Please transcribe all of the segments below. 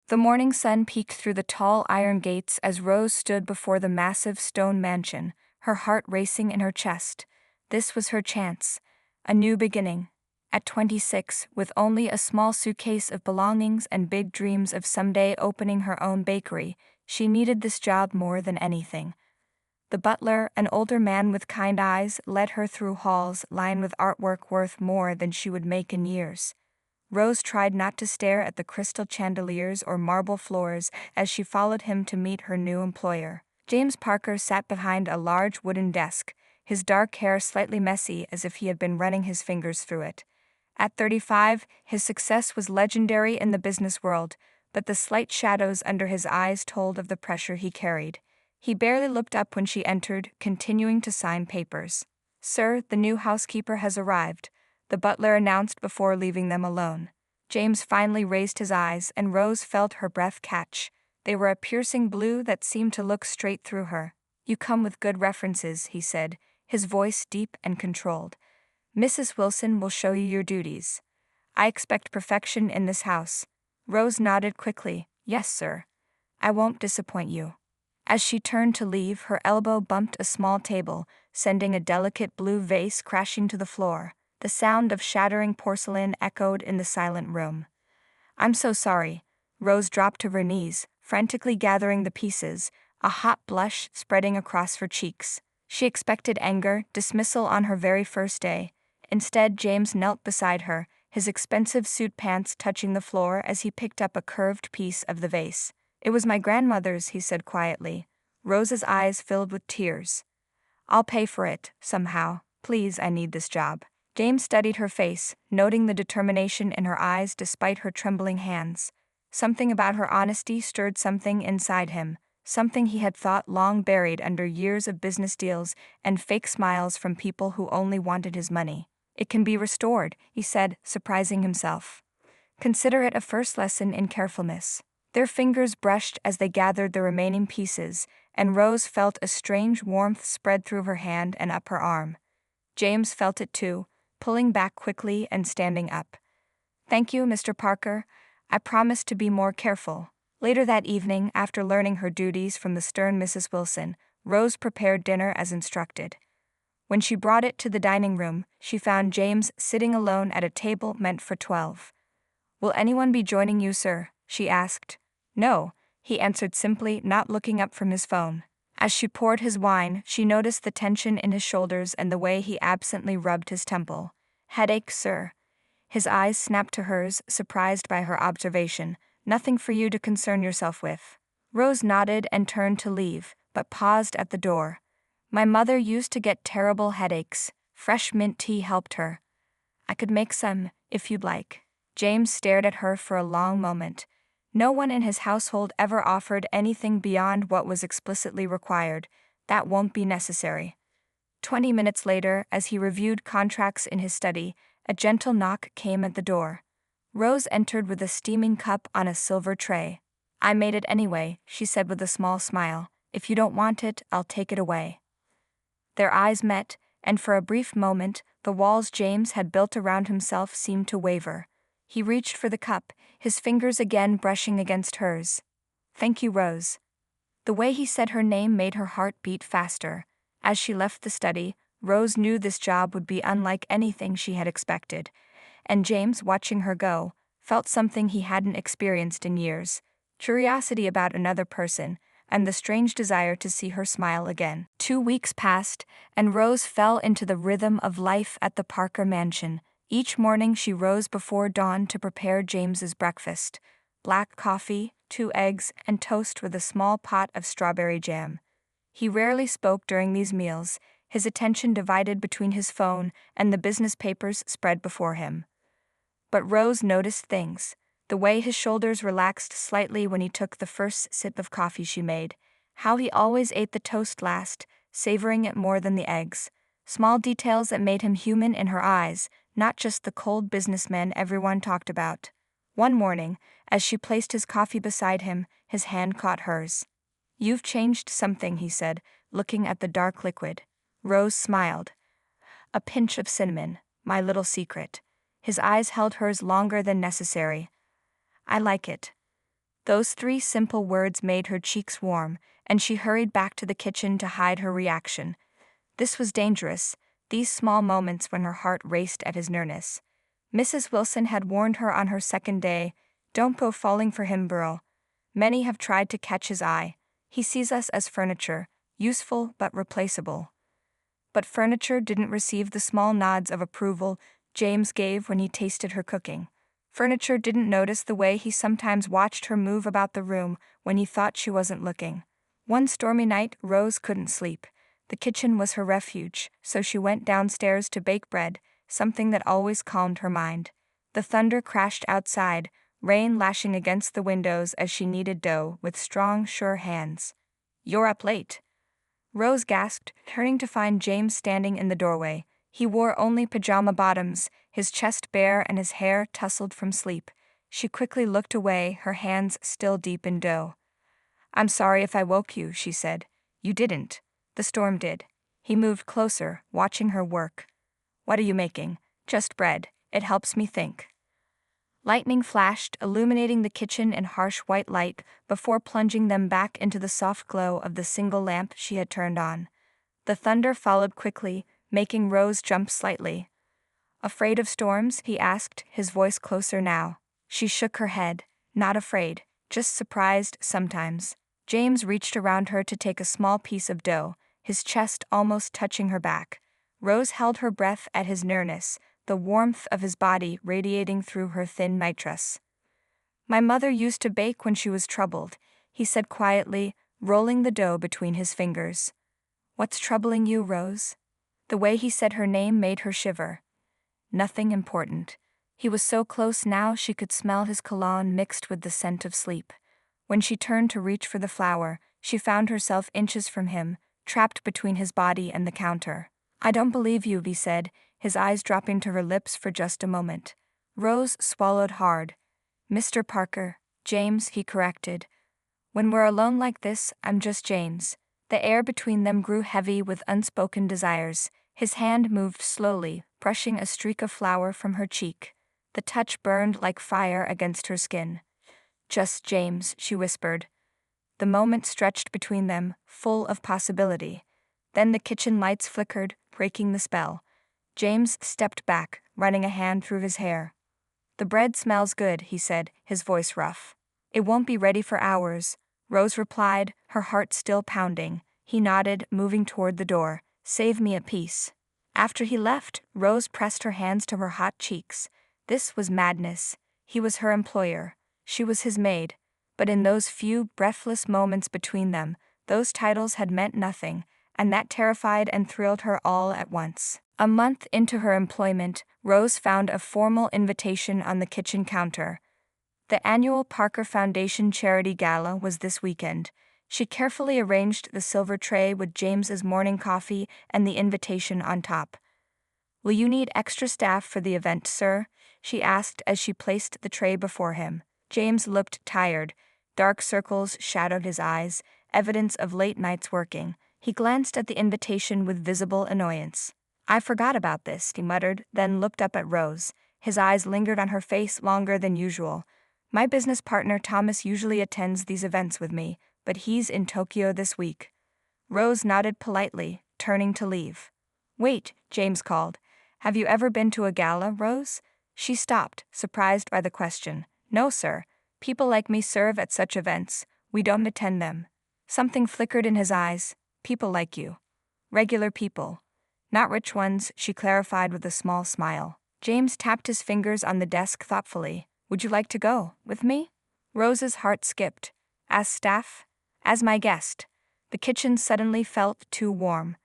The morning sun peeked through the tall iron gates as Rose stood before the massive stone mansion, her heart racing in her chest. This was her chance. A new beginning. At 26, with only a small suitcase of belongings and big dreams of someday opening her own bakery, she needed this job more than anything. The butler, an older man with kind eyes, led her through halls lined with artwork worth more than she would make in years. Rose tried not to stare at the crystal chandeliers or marble floors as she followed him to meet her new employer. James Parker sat behind a large wooden desk, his dark hair slightly messy as if he had been running his fingers through it. At 35, his success was legendary in the business world, but the slight shadows under his eyes told of the pressure he carried. He barely looked up when she entered, continuing to sign papers. "Sir, the new housekeeper has arrived," the butler announced before leaving them alone. James finally raised his eyes, and Rose felt her breath catch. They were a piercing blue that seemed to look straight through her. "You come with good references," he said, his voice deep and controlled. "Mrs. Wilson will show you your duties. I expect perfection in this house." Rose nodded quickly. "Yes, sir. I won't disappoint you." As she turned to leave, her elbow bumped a small table, sending a delicate blue vase crashing to the floor. The sound of shattering porcelain echoed in the silent room. "I'm so sorry." Rose dropped to her knees, frantically gathering the pieces, a hot blush spreading across her cheeks. She expected anger, dismissal on her very first day. Instead, James knelt beside her, his expensive suit pants touching the floor as he picked up a curved piece of the vase. "It was my grandmother's," he said quietly. Rose's eyes filled with tears. "I'll pay for it, somehow. Please, I need this job." James studied her face, noting the determination in her eyes despite her trembling hands. Something about her honesty stirred something inside him, something he had thought long buried under years of business deals and fake smiles from people who only wanted his money. "It can be restored," he said, surprising himself. "Consider it a first lesson in carefulness." Their fingers brushed as they gathered the remaining pieces, and Rose felt a strange warmth spread through her hand and up her arm. James felt it too, pulling back quickly and standing up. "Thank you, Mr. Parker. I promise to be more careful." Later that evening, after learning her duties from the stern Mrs. Wilson, Rose prepared dinner as instructed. When she brought it to the dining room, she found James sitting alone at a table meant for 12. "Will anyone be joining you, sir?" she asked. "No," he answered simply, not looking up from his phone. As she poured his wine, she noticed the tension in his shoulders and the way he absently rubbed his temple. "Headache, sir?" His eyes snapped to hers, surprised by her observation. "Nothing for you to concern yourself with." Rose nodded and turned to leave, but paused at the door. "My mother used to get terrible headaches. Fresh mint tea helped her. I could make some, if you'd like." James stared at her for a long moment. No one in his household ever offered anything beyond what was explicitly required. "That won't be necessary." 20 minutes later, as he reviewed contracts in his study, a gentle knock came at the door. Rose entered with a steaming cup on a silver tray. "I made it anyway," she said with a small smile. "If you don't want it, I'll take it away." Their eyes met, and for a brief moment, the walls James had built around himself seemed to waver. He reached for the cup, his fingers again brushing against hers. "Thank you, Rose." The way he said her name made her heart beat faster. As she left the study, Rose knew this job would be unlike anything she had expected, and James, watching her go, felt something he hadn't experienced in years: curiosity about another person, and the strange desire to see her smile again. 2 weeks passed, and Rose fell into the rhythm of life at the Parker mansion. Each morning she rose before dawn to prepare James's breakfast: black coffee, 2 eggs, and toast with a small pot of strawberry jam. He rarely spoke during these meals, his attention divided between his phone and the business papers spread before him. But Rose noticed things: the way his shoulders relaxed slightly when he took the first sip of coffee she made, how he always ate the toast last, savoring it more than the eggs. Small details that made him human in her eyes, not just the cold businessman everyone talked about. One morning, as she placed his coffee beside him, his hand caught hers. "You've changed something," he said, looking at the dark liquid. Rose smiled. "A pinch of cinnamon, my little secret." His eyes held hers longer than necessary. "I like it." Those 3 simple words made her cheeks warm, and she hurried back to the kitchen to hide her reaction. This was dangerous, these small moments when her heart raced at his nearness. Mrs. Wilson had warned her on her second day, "Don't go falling for him, Burl. Many have tried to catch his eye. He sees us as furniture, useful but replaceable." But furniture didn't receive the small nods of approval James gave when he tasted her cooking. Furniture didn't notice the way he sometimes watched her move about the room when he thought she wasn't looking. One stormy night, Rose couldn't sleep. The kitchen was her refuge, so she went downstairs to bake bread, something that always calmed her mind. The thunder crashed outside, rain lashing against the windows as she kneaded dough with strong, sure hands. "You're up late," Rose gasped, turning to find James standing in the doorway. He wore only pajama bottoms, his chest bare and his hair tousled from sleep. She quickly looked away, her hands still deep in dough. "I'm sorry if I woke you," she said. "You didn't. The storm did." He moved closer, watching her work. "What are you making?" "Just bread. It helps me think." Lightning flashed, illuminating the kitchen in harsh white light before plunging them back into the soft glow of the single lamp she had turned on. The thunder followed quickly, making Rose jump slightly. "Afraid of storms?" he asked, his voice closer now. She shook her head. "Not afraid, just surprised sometimes." James reached around her to take a small piece of dough, his chest almost touching her back. Rose held her breath at his nearness, the warmth of his body radiating through her thin nightdress. "My mother used to bake when she was troubled," he said quietly, rolling the dough between his fingers. "What's troubling you, Rose?" The way he said her name made her shiver. Nothing important. He was so close now she could smell his cologne mixed with the scent of sleep. When she turned to reach for the flour, she found herself inches from him, trapped between his body and the counter. "I don't believe you," he said, his eyes dropping to her lips for just a moment. Rose swallowed hard. "Mr. Parker, James," he corrected. "When we're alone like this, I'm just James." The air between them grew heavy with unspoken desires. His hand moved slowly, brushing a streak of flour from her cheek. The touch burned like fire against her skin. "Just James," she whispered. The moment stretched between them, full of possibility. Then the kitchen lights flickered, breaking the spell. James stepped back, running a hand through his hair. "The bread smells good," he said, his voice rough. "It won't be ready for hours," Rose replied, her heart still pounding. He nodded, moving toward the door. "Save me a piece." After he left, Rose pressed her hands to her hot cheeks. This was madness. He was her employer. She was his maid. But in those few, breathless moments between them, those titles had meant nothing, and that terrified and thrilled her all at once. A month into her employment, Rose found a formal invitation on the kitchen counter. The annual Parker Foundation Charity Gala was this weekend. She carefully arranged the silver tray with James's morning coffee and the invitation on top. "Will you need extra staff for the event, sir?" she asked as she placed the tray before him. James looked tired. Dark circles shadowed his eyes, evidence of late nights working. He glanced at the invitation with visible annoyance. "I forgot about this," he muttered, then looked up at Rose. His eyes lingered on her face longer than usual. "My business partner Thomas usually attends these events with me, but he's in Tokyo this week." Rose nodded politely, turning to leave. "Wait," James called. "Have you ever been to a gala, Rose?" She stopped, surprised by the question. "No, sir. People like me serve at such events. We don't attend them." Something flickered in his eyes. "People like you. Regular people. Not rich ones," she clarified with a small smile. James tapped his fingers on the desk thoughtfully. "Would you like to go with me?" Rose's heart skipped. "As staff? As my guest?" The kitchen suddenly felt too warm.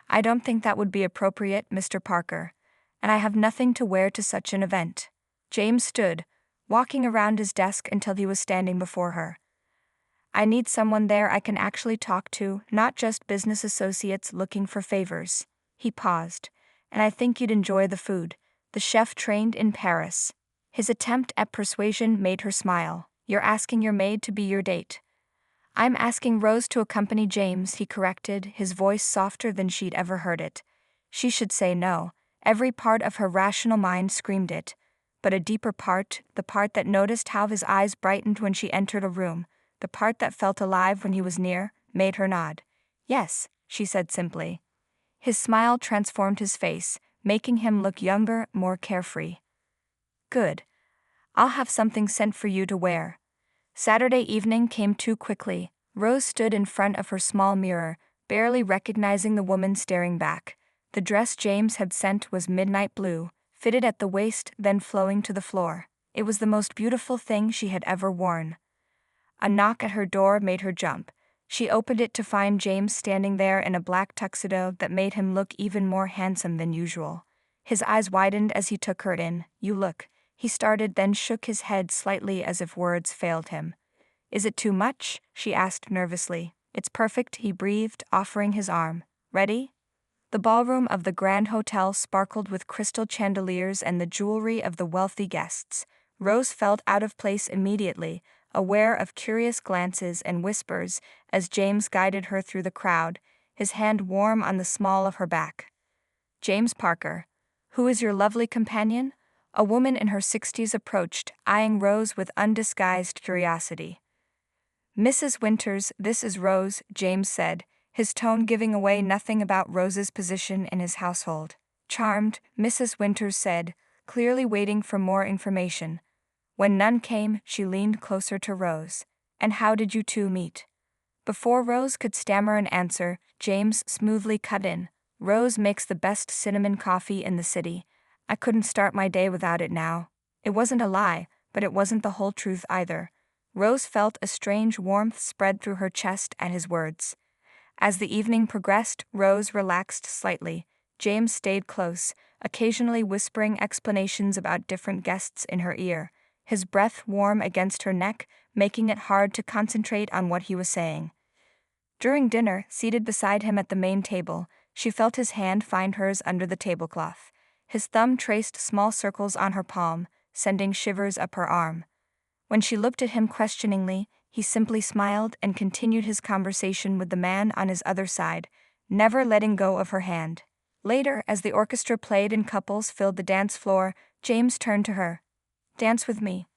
"I don't think that would be appropriate, Mr. Parker, and I have nothing to wear to such an event." James stood, walking around his desk until he was standing before her. "I need someone there I can actually talk to, not just business associates looking for favors." He paused. "And I think you'd enjoy the food. The chef trained in Paris." His attempt at persuasion made her smile. "You're asking your maid to be your date." "I'm asking Rose to accompany James," he corrected, his voice softer than she'd ever heard it. She should say no. Every part of her rational mind screamed it. but a deeper part, the part that noticed how his eyes brightened when she entered a room, the part that felt alive when he was near, made her nod. Yes, she said simply. His smile transformed his face, making him look younger, more carefree. Good. I'll have something sent for you to wear. Saturday evening came too quickly. Rose stood in front of her small mirror, barely recognizing the woman staring back. The dress James had sent was midnight blue, fitted at the waist, then flowing to the floor. It was the most beautiful thing she had ever worn. A knock at her door made her jump. She opened it to find James standing there in a black tuxedo that made him look even more handsome than usual. His eyes widened as he took her in. You look. He started, then shook his head slightly as if words failed him. Is it too much? She asked nervously. It's perfect, he breathed, offering his arm. Ready? The ballroom of the Grand Hotel sparkled with crystal chandeliers and the jewelry of the wealthy guests. Rose felt out of place immediately, aware of curious glances and whispers as James guided her through the crowd, his hand warm on the small of her back. James Parker. Who is your lovely companion? A woman in her 60s approached, eyeing Rose with undisguised curiosity. Mrs. Winters, this is Rose, James said, his tone giving away nothing about Rose's position in his household. Charmed, Mrs. Winters said, clearly waiting for more information. When none came, she leaned closer to Rose. And how did you two meet? Before Rose could stammer an answer, James smoothly cut in. Rose makes the best cinnamon coffee in the city. I couldn't start my day without it now. It wasn't a lie, but it wasn't the whole truth either. Rose felt a strange warmth spread through her chest at his words. As the evening progressed, Rose relaxed slightly. James stayed close, occasionally whispering explanations about different guests in her ear, his breath warm against her neck, making it hard to concentrate on what he was saying. During dinner, seated beside him at the main table, she felt his hand find hers under the tablecloth. His thumb traced small circles on her palm, sending shivers up her arm. When she looked at him questioningly, he simply smiled and continued his conversation with the man on his other side, never letting go of her hand. Later, as the orchestra played and couples filled the dance floor, James turned to her. Dance with me.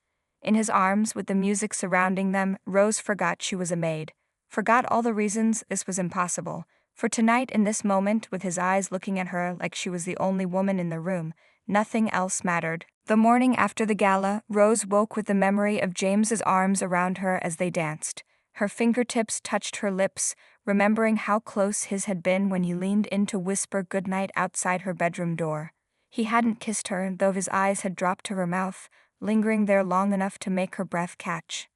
In his arms, with the music surrounding them, Rose forgot she was a maid. Forgot all the reasons this was impossible. For tonight, in this moment, with his eyes looking at her like she was the only woman in the room, nothing else mattered. The morning after the gala, Rose woke with the memory of James's arms around her as they danced. Her fingertips touched her lips, remembering how close his had been when he leaned in to whisper goodnight outside her bedroom door. He hadn't kissed her, though his eyes had dropped to her mouth, lingering there long enough to make her breath catch.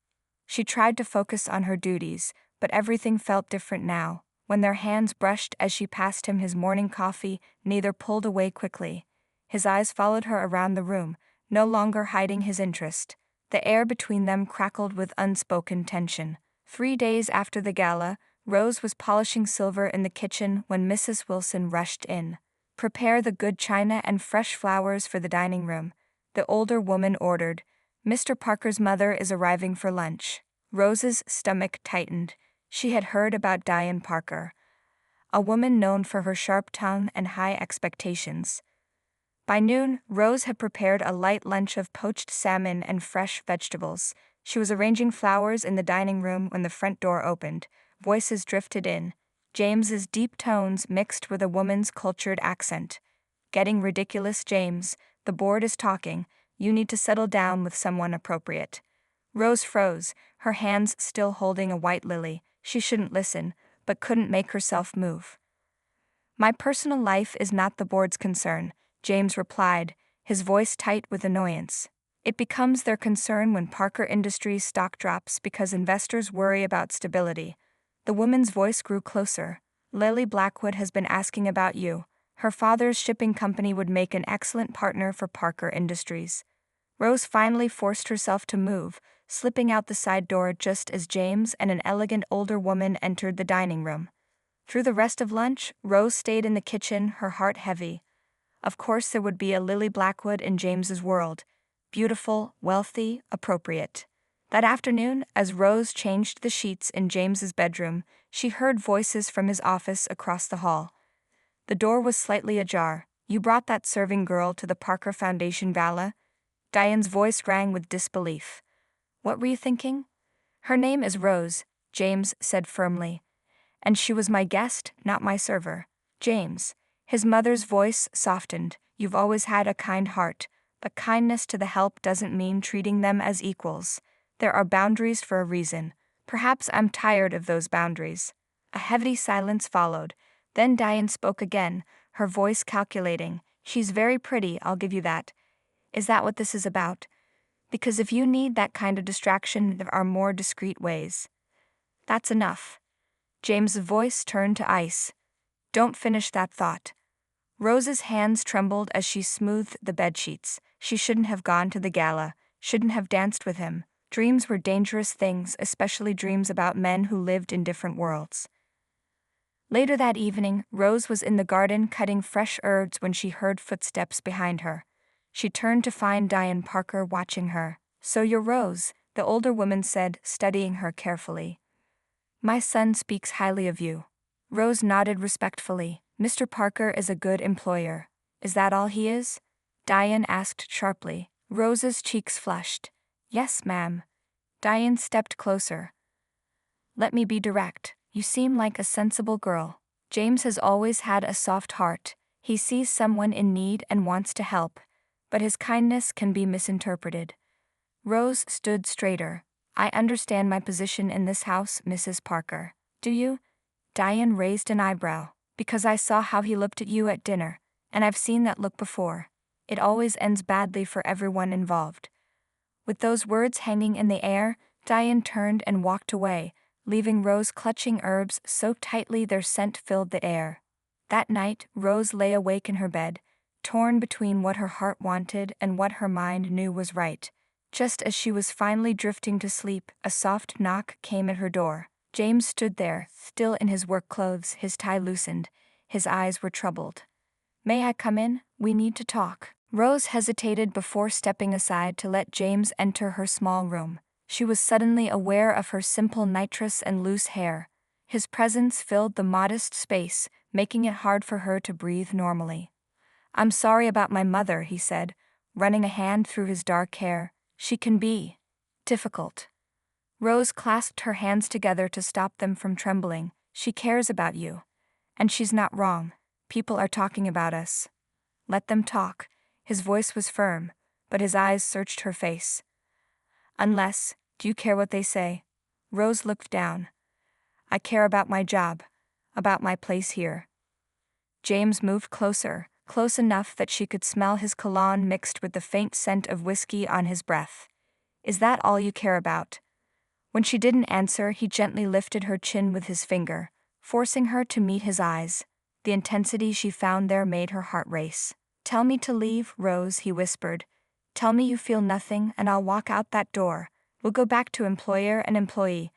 She tried to focus on her duties, but everything felt different now. When their hands brushed as she passed him his morning coffee, neither pulled away quickly. His eyes followed her around the room, no longer hiding his interest. The air between them crackled with unspoken tension. 3 days after the gala, Rose was polishing silver in the kitchen when Mrs. Wilson rushed in. Prepare the good china and fresh flowers for the dining room, the older woman ordered. Mr. Parker's mother is arriving for lunch. Rose's stomach tightened. She had heard about Diane Parker, a woman known for her sharp tongue and high expectations. By noon, Rose had prepared a light lunch of poached salmon and fresh vegetables. She was arranging flowers in the dining room when the front door opened. Voices drifted in. James's deep tones mixed with a woman's cultured accent. Getting ridiculous, James. The board is talking. You need to settle down with someone appropriate. Rose froze, her hands still holding a white lily. She shouldn't listen, but couldn't make herself move. My personal life is not the board's concern, James replied, his voice tight with annoyance. It becomes their concern when Parker Industries stock drops because investors worry about stability. The woman's voice grew closer. Lily Blackwood has been asking about you. Her father's shipping company would make an excellent partner for Parker Industries. Rose finally forced herself to move, slipping out the side door just as James and an elegant older woman entered the dining room. Through the rest of lunch, Rose stayed in the kitchen, her heart heavy. Of course there would be a Lily Blackwood in James's world. Beautiful, wealthy, appropriate. That afternoon, as Rose changed the sheets in James's bedroom, she heard voices from his office across the hall. The door was slightly ajar. You brought that serving girl to the Parker Foundation gala? Diane's voice rang with disbelief. What were you thinking? Her name is Rose, James said firmly. And she was my guest, not my server. James. His mother's voice softened. You've always had a kind heart, but kindness to the help doesn't mean treating them as equals. There are boundaries for a reason. Perhaps I'm tired of those boundaries. A heavy silence followed. Then Diane spoke again, her voice calculating. She's very pretty, I'll give you that. Is that what this is about? Because if you need that kind of distraction, there are more discreet ways. That's enough. James's voice turned to ice. Don't finish that thought. Rose's hands trembled as she smoothed the bedsheets. She shouldn't have gone to the gala, shouldn't have danced with him. Dreams were dangerous things, especially dreams about men who lived in different worlds. Later that evening, Rose was in the garden cutting fresh herbs when she heard footsteps behind her. She turned to find Diane Parker watching her. So you're Rose, the older woman said, studying her carefully. My son speaks highly of you. Rose nodded respectfully. Mr. Parker is a good employer. Is that all he is? Diane asked sharply. Rose's cheeks flushed. Yes, ma'am. Diane stepped closer. Let me be direct. You seem like a sensible girl. James has always had a soft heart. He sees someone in need and wants to help, but his kindness can be misinterpreted. Rose stood straighter. I understand my position in this house, Mrs. Parker. Do you? Diane raised an eyebrow. Because I saw how he looked at you at dinner, and I've seen that look before. It always ends badly for everyone involved. With those words hanging in the air, Diane turned and walked away, leaving Rose clutching herbs so tightly their scent filled the air. That night, Rose lay awake in her bed, torn between what her heart wanted and what her mind knew was right. Just as she was finally drifting to sleep, a soft knock came at her door. James stood there, still in his work clothes, his tie loosened. His eyes were troubled. May I come in? We need to talk. Rose hesitated before stepping aside to let James enter her small room. She was suddenly aware of her simple nitrous and loose hair. His presence filled the modest space, making it hard for her to breathe normally. I'm sorry about my mother, he said, running a hand through his dark hair. She can be difficult. Rose clasped her hands together to stop them from trembling. She cares about you. And she's not wrong. People are talking about us. Let them talk. His voice was firm, but his eyes searched her face. Unless, do you care what they say? Rose looked down. I care about my job, about my place here. James moved closer, close enough that she could smell his cologne mixed with the faint scent of whiskey on his breath. Is that all you care about? When she didn't answer, he gently lifted her chin with his finger, forcing her to meet his eyes. The intensity she found there made her heart race. Tell me to leave, Rose, he whispered. Tell me you feel nothing and I'll walk out that door. We'll go back to employer and employee.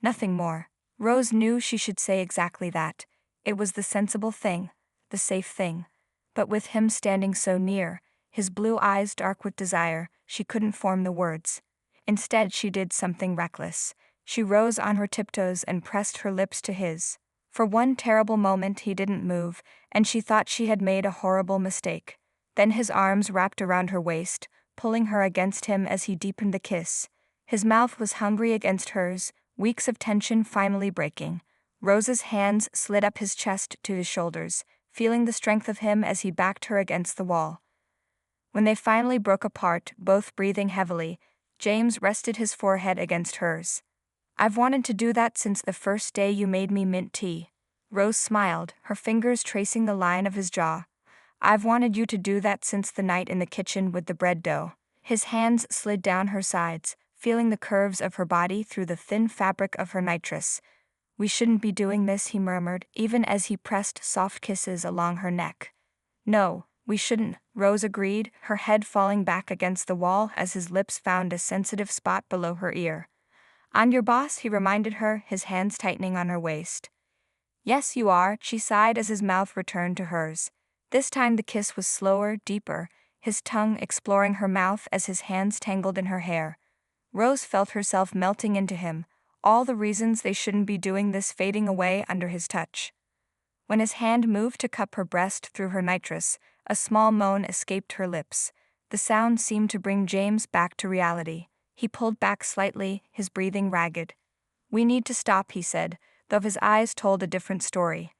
Nothing more. Rose knew she should say exactly that. It was the sensible thing, the safe thing. But with him standing so near, his blue eyes dark with desire, she couldn't form the words. Instead, she did something reckless. She rose on her tiptoes and pressed her lips to his. For one terrible moment he didn't move, and she thought she had made a horrible mistake. Then his arms wrapped around her waist, pulling her against him as he deepened the kiss. His mouth was hungry against hers, weeks of tension finally breaking. Rose's hands slid up his chest to his shoulders, feeling the strength of him as he backed her against the wall. When they finally broke apart, both breathing heavily, James rested his forehead against hers. I've wanted to do that since the first day you made me mint tea. Rose smiled, her fingers tracing the line of his jaw. I've wanted you to do that since the night in the kitchen with the bread dough. His hands slid down her sides, feeling the curves of her body through the thin fabric of her nitrous. We shouldn't be doing this, he murmured, even as he pressed soft kisses along her neck. No, we shouldn't, Rose agreed, her head falling back against the wall as his lips found a sensitive spot below her ear. I'm your boss, he reminded her, his hands tightening on her waist. Yes, you are, she sighed as his mouth returned to hers. This time the kiss was slower, deeper, his tongue exploring her mouth as his hands tangled in her hair. Rose felt herself melting into him, all the reasons they shouldn't be doing this fading away under his touch. When his hand moved to cup her breast through her nitrous, a small moan escaped her lips. The sound seemed to bring James back to reality. He pulled back slightly, his breathing ragged. "We need to stop," he said, though his eyes told a different story.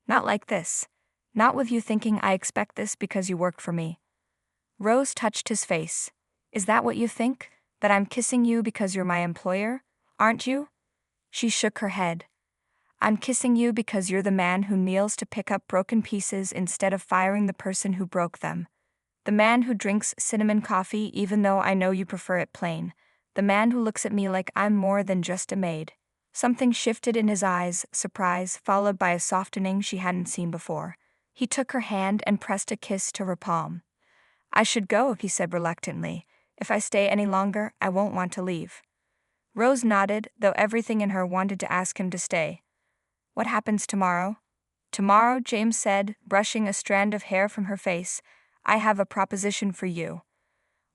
"Not like this. Not with you thinking I expect this because you worked for me." Rose touched his face. "Is that what you think? That I'm kissing you because you're my employer? Aren't you?" She shook her head. "I'm kissing you because you're the man who kneels to pick up broken pieces instead of firing the person who broke them. The man who drinks cinnamon coffee even though I know you prefer it plain. The man who looks at me like I'm more than just a maid." Something shifted in his eyes, surprise, followed by a softening she hadn't seen before. He took her hand and pressed a kiss to her palm. "I should go," he said reluctantly. "If I stay any longer, I won't want to leave." Rose nodded, though everything in her wanted to ask him to stay. "What happens tomorrow?" "Tomorrow," James said, brushing a strand of hair from her face, "I have a proposition for you.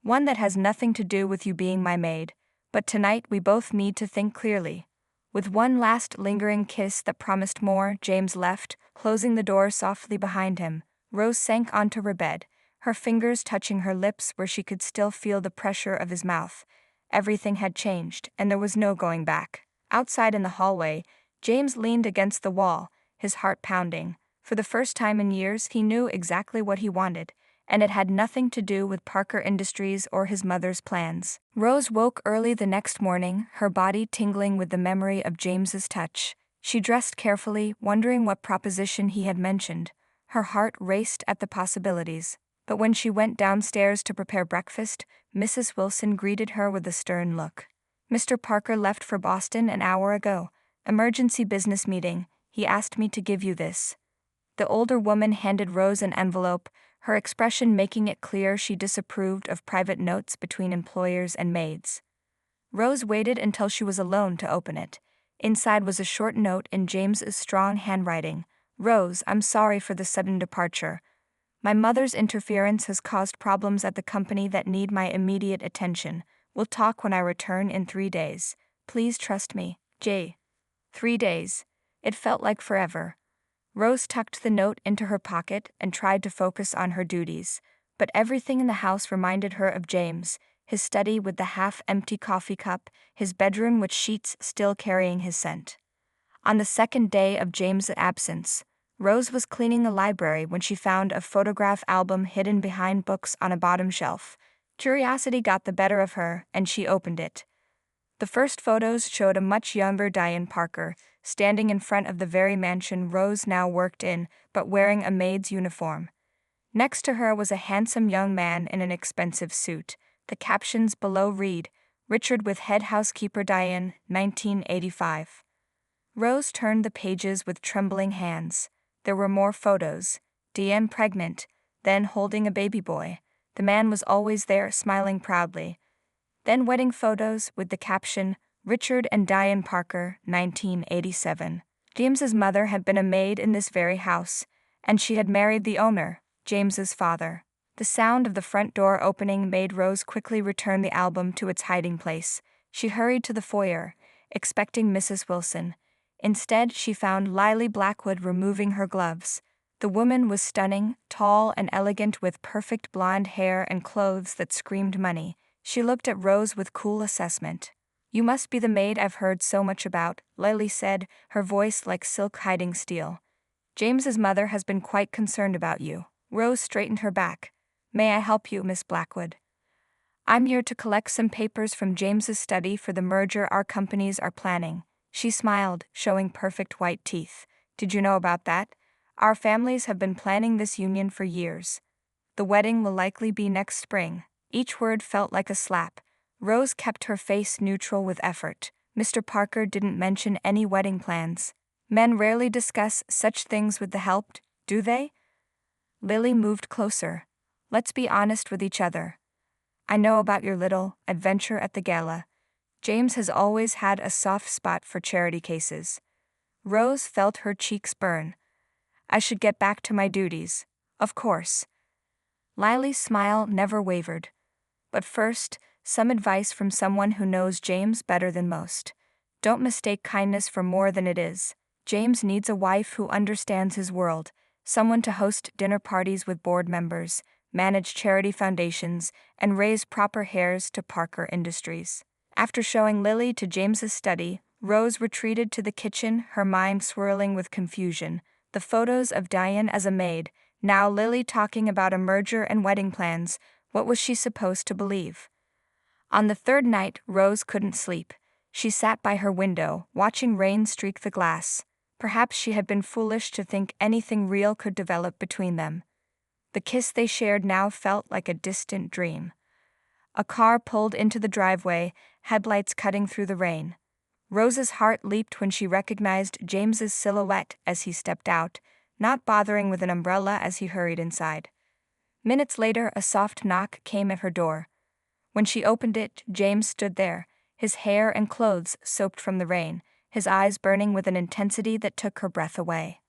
One that has nothing to do with you being my maid, but tonight we both need to think clearly." With one last lingering kiss that promised more, James left, closing the door softly behind him. Rose sank onto her bed, her fingers touching her lips where she could still feel the pressure of his mouth. Everything had changed, and there was no going back. Outside in the hallway, James leaned against the wall, his heart pounding. For the first time in years, he knew exactly what he wanted, and it had nothing to do with Parker Industries or his mother's plans. Rose woke early the next morning, her body tingling with the memory of James's touch. She dressed carefully, wondering what proposition he had mentioned. Her heart raced at the possibilities. But when she went downstairs to prepare breakfast, Mrs. Wilson greeted her with a stern look. "Mr. Parker left for Boston an hour ago. Emergency business meeting. He asked me to give you this." The older woman handed Rose an envelope, her expression making it clear she disapproved of private notes between employers and maids. Rose waited until she was alone to open it. Inside was a short note in James's strong handwriting. "Rose, I'm sorry for the sudden departure. My mother's interference has caused problems at the company that need my immediate attention. We'll talk when I return in 3 days. Please trust me, J." 3 days. It felt like forever. Rose tucked the note into her pocket and tried to focus on her duties, but everything in the house reminded her of James, his study with the half-empty coffee cup, his bedroom with sheets still carrying his scent. On the second day of James's absence, Rose was cleaning the library when she found a photograph album hidden behind books on a bottom shelf. Curiosity got the better of her, and she opened it. The first photos showed a much younger Diane Parker, standing in front of the very mansion Rose now worked in, but wearing a maid's uniform. Next to her was a handsome young man in an expensive suit. The captions below read, "Richard with head housekeeper Diane, 1985. Rose turned the pages with trembling hands. There were more photos. Diane pregnant, then holding a baby boy. The man was always there, smiling proudly. Then wedding photos with the caption, "Richard and Diane Parker, 1987. James's mother had been a maid in this very house, and she had married the owner, James's father. The sound of the front door opening made Rose quickly return the album to its hiding place. She hurried to the foyer, expecting Mrs. Wilson. Instead, she found Lily Blackwood removing her gloves. The woman was stunning, tall and elegant with perfect blonde hair and clothes that screamed money. She looked at Rose with cool assessment. "You must be the maid I've heard so much about," Lily said, her voice like silk hiding steel. "James's mother has been quite concerned about you." Rose straightened her back. "May I help you, Miss Blackwood?" "I'm here to collect some papers from James's study for the merger our companies are planning." She smiled, showing perfect white teeth. "Did you know about that? Our families have been planning this union for years. The wedding will likely be next spring." Each word felt like a slap. Rose kept her face neutral with effort. "Mr. Parker didn't mention any wedding plans. Men rarely discuss such things with the helped, do they?" Lily moved closer. "Let's be honest with each other. I know about your little adventure at the gala. James has always had a soft spot for charity cases." Rose felt her cheeks burn. "I should get back to my duties. Of course." Lily's smile never wavered. "But first, some advice from someone who knows James better than most. Don't mistake kindness for more than it is. James needs a wife who understands his world, someone to host dinner parties with board members, manage charity foundations, and raise proper heirs to Parker Industries. After showing Lily to James's study, Rose retreated to the kitchen, her mind swirling with confusion. The photos of Diane as a maid, now Lily talking about a merger and wedding plans. What was she supposed to believe? On the third night, Rose couldn't sleep. She sat by her window, watching rain streak the glass. Perhaps she had been foolish to think anything real could develop between them. The kiss they shared now felt like a distant dream. A car pulled into the driveway, headlights cutting through the rain. Rose's heart leaped when she recognized James's silhouette as he stepped out, not bothering with an umbrella as he hurried inside. Minutes later, a soft knock came at her door. When she opened it, James stood there, his hair and clothes soaked from the rain, his eyes burning with an intensity that took her breath away.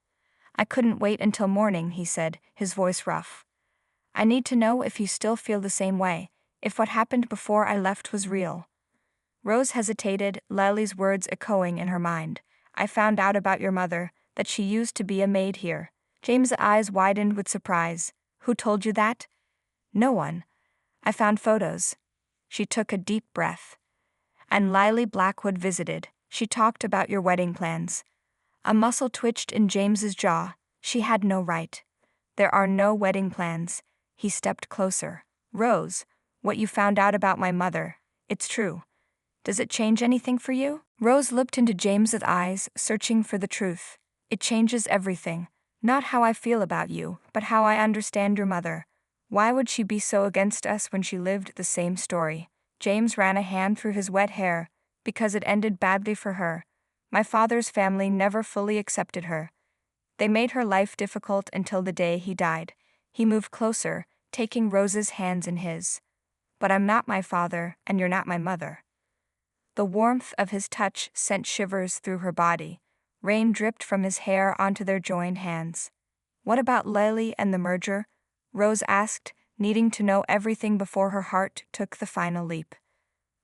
"I couldn't wait until morning," he said, his voice rough. "I need to know if you still feel the same way, if what happened before I left was real." Rose hesitated, Lily's words echoing in her mind. "I found out about your mother, that she used to be a maid here." James' eyes widened with surprise. "Who told you that?" "No one. I found photos." She took a deep breath. "And Lily Blackwood visited. She talked about your wedding plans." A muscle twitched in James's jaw. She had no right. "There are no wedding plans." He stepped closer. "Rose, what you found out about my mother, it's true. Does it change anything for you?" Rose looked into James's eyes, searching for the truth. "It changes everything. Not how I feel about you, but how I understand your mother. Why would she be so against us when she lived the same story?" James ran a hand through his wet hair. "Because it ended badly for her. My father's family never fully accepted her. They made her life difficult until the day he died." He moved closer, taking Rose's hands in his. "But I'm not my father, and you're not my mother." The warmth of his touch sent shivers through her body. Rain dripped from his hair onto their joined hands. "What about Lily and the merger?" Rose asked, needing to know everything before her heart took the final leap.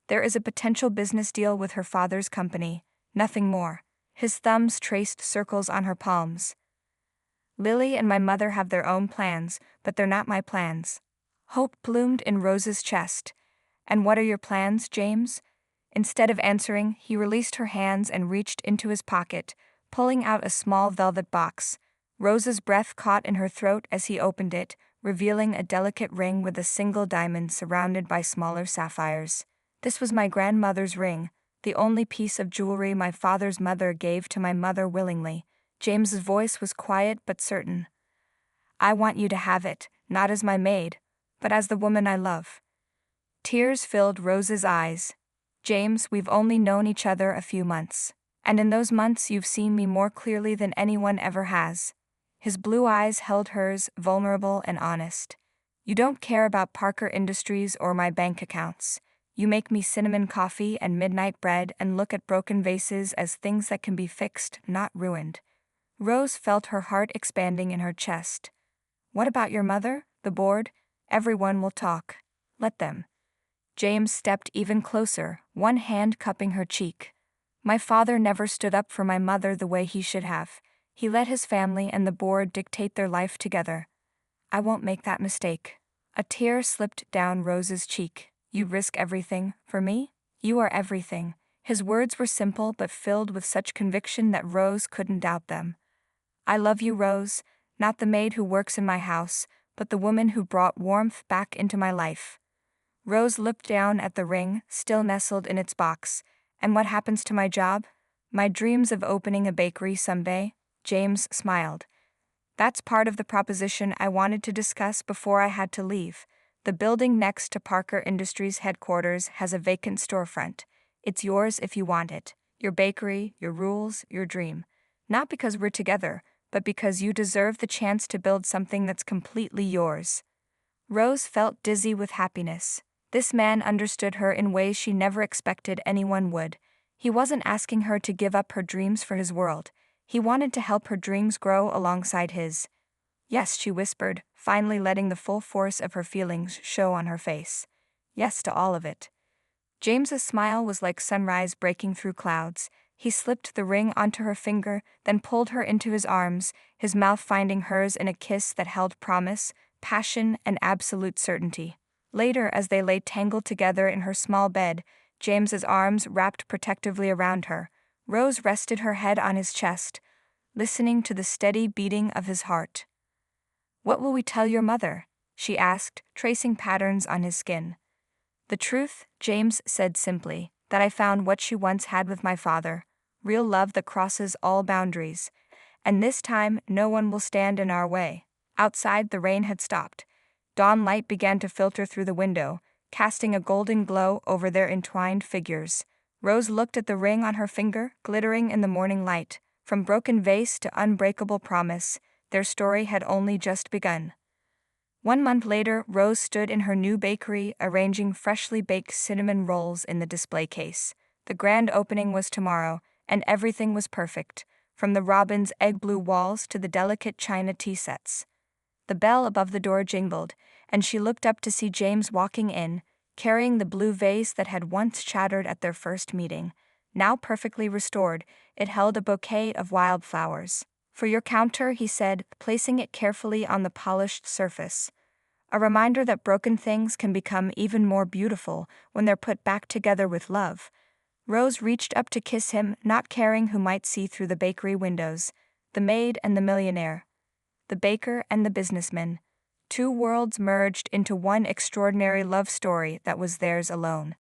"There is a potential business deal with her father's company, nothing more." His thumbs traced circles on her palms. "Lily and my mother have their own plans, but they're not my plans." Hope bloomed in Rose's chest. "And what are your plans, James?" Instead of answering, he released her hands and reached into his pocket, pulling out a small velvet box. Rose's breath caught in her throat as he opened it, revealing a delicate ring with a single diamond surrounded by smaller sapphires. "This was my grandmother's ring, the only piece of jewelry my father's mother gave to my mother willingly." James's voice was quiet but certain. "I want you to have it, not as my maid, but as the woman I love." Tears filled Rose's eyes. "James, we've only known each other a few months. And in those months you've seen me more clearly than anyone ever has." His blue eyes held hers, vulnerable and honest. "You don't care about Parker Industries or my bank accounts. You make me cinnamon coffee and midnight bread and look at broken vases as things that can be fixed, not ruined." Rose felt her heart expanding in her chest. "What about your mother, the board? Everyone will talk. Let them." James stepped even closer, one hand cupping her cheek. "My father never stood up for my mother the way he should have. He let his family and the board dictate their life together. I won't make that mistake." A tear slipped down Rose's cheek. "You risk everything, for me? You are everything." His words were simple but filled with such conviction that Rose couldn't doubt them. "I love you, Rose, not the maid who works in my house, but the woman who brought warmth back into my life." Rose looked down at the ring, still nestled in its box. "And what happens to my job? My dreams of opening a bakery someday?" James smiled. "That's part of the proposition I wanted to discuss before I had to leave. The building next to Parker Industries headquarters has a vacant storefront. It's yours if you want it. Your bakery, your rules, your dream. Not because we're together, but because you deserve the chance to build something that's completely yours." Rose felt dizzy with happiness. This man understood her in ways she never expected anyone would. He wasn't asking her to give up her dreams for his world. He wanted to help her dreams grow alongside his. "Yes," she whispered, finally letting the full force of her feelings show on her face. "Yes to all of it." James's smile was like sunrise breaking through clouds. He slipped the ring onto her finger, then pulled her into his arms, his mouth finding hers in a kiss that held promise, passion, and absolute certainty. Later, as they lay tangled together in her small bed, James's arms wrapped protectively around her, Rose rested her head on his chest, listening to the steady beating of his heart. "What will we tell your mother?" she asked, tracing patterns on his skin. "The truth," James said simply, "that I found what she once had with my father, real love that crosses all boundaries. And this time, no one will stand in our way." Outside, the rain had stopped. Dawn light began to filter through the window, casting a golden glow over their entwined figures. Rose looked at the ring on her finger, glittering in the morning light. From broken vase to unbreakable promise, their story had only just begun. 1 month later, Rose stood in her new bakery, arranging freshly baked cinnamon rolls in the display case. The grand opening was tomorrow, and everything was perfect, from the robin's egg-blue walls to the delicate china tea sets. The bell above the door jingled, and she looked up to see James walking in, carrying the blue vase that had once shattered at their first meeting. Now perfectly restored, it held a bouquet of wildflowers. "For your counter," he said, placing it carefully on the polished surface. A reminder that broken things can become even more beautiful when they're put back together with love. Rose reached up to kiss him, not caring who might see through the bakery windows. The maid and the millionaire. The baker and the businessman. Two worlds merged into one extraordinary love story that was theirs alone.